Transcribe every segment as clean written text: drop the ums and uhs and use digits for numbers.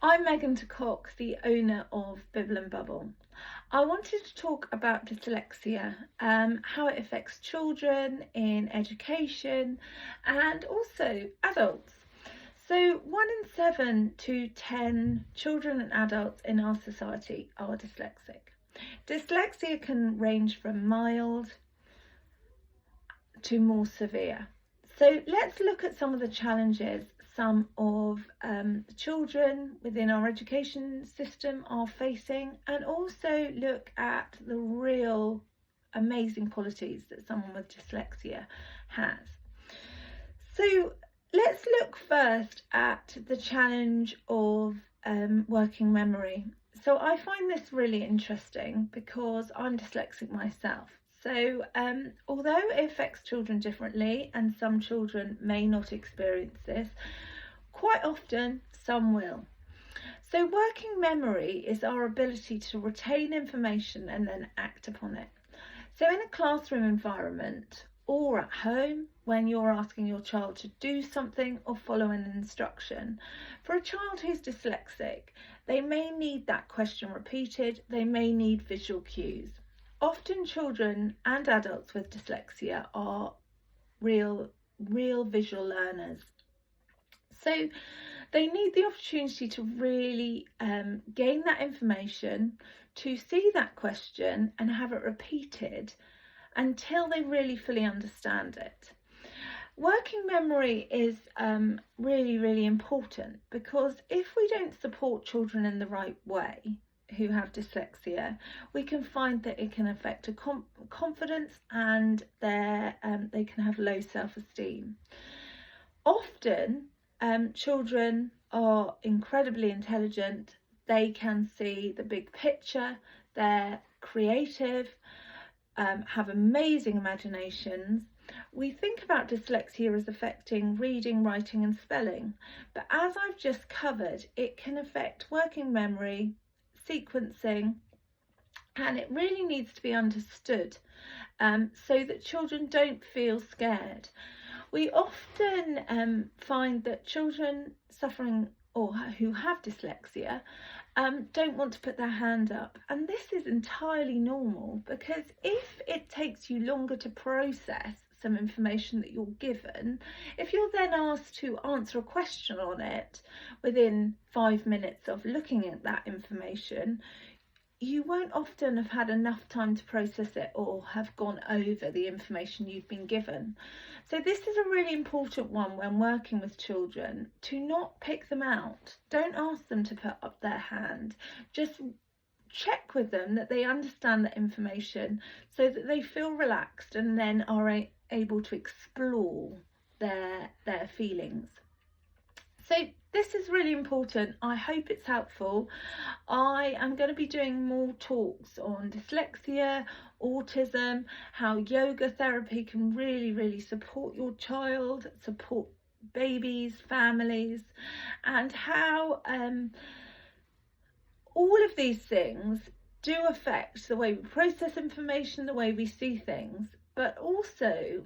I'm Megan Cock, the owner of Bibble and Bubble. I wanted to talk about dyslexia, how it affects children in education and also adults. So 1 in 7 to 10 children and adults in our society are dyslexic. Dyslexia can range from mild to more severe. So let's look at some of the challenges some of the children within our education system are facing, and also look at the real amazing qualities that someone with dyslexia has. So let's look first at the challenge of working memory. So I find this really interesting because I'm dyslexic myself. So although it affects children differently and some children may not experience this, quite often some will. So working memory is our ability to retain information and then act upon it. So in a classroom environment or at home, when you're asking your child to do something or follow an instruction, for a child who's dyslexic, they may need that question repeated, they may need visual cues. Often children and adults with dyslexia are real visual learners. So they need the opportunity to really gain that information, to see that question and have it repeated until they really fully understand it. Working memory is really important, because if we don't support children in the right way who have dyslexia, we can find that it can affect a confidence and they can have low self-esteem. Often children are incredibly intelligent, they can see the big picture, they're creative, have amazing imaginations. We think about dyslexia as affecting reading, writing and spelling, but as I've just covered, it can affect working memory, sequencing, and it really needs to be understood so that children don't feel scared. We often find that children suffering or who have dyslexia don't want to put their hand up, and this is entirely normal, because if it takes you longer to process some information that you're given, if you're then asked to answer a question on it within 5 minutes of looking at that information, you won't often have had enough time to process it or have gone over the information you've been given. So this is a really important one when working with children, to not pick them out. Don't ask them to put up their hand. Just check with them that they understand the information so that they feel relaxed and then are able to explore their feelings. So this is really important. I hope it's helpful. I am going to be doing more talks on dyslexia, autism, how yoga therapy can really support your child, support babies, families, and how all of these things do affect the way we process information, the way we see things, but also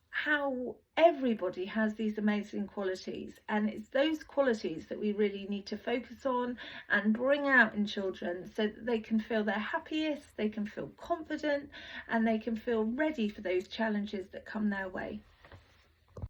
how everybody has these amazing qualities, and it's those qualities that we really need to focus on and bring out in children so that they can feel their happiest, they can feel confident, and they can feel ready for those challenges that come their way.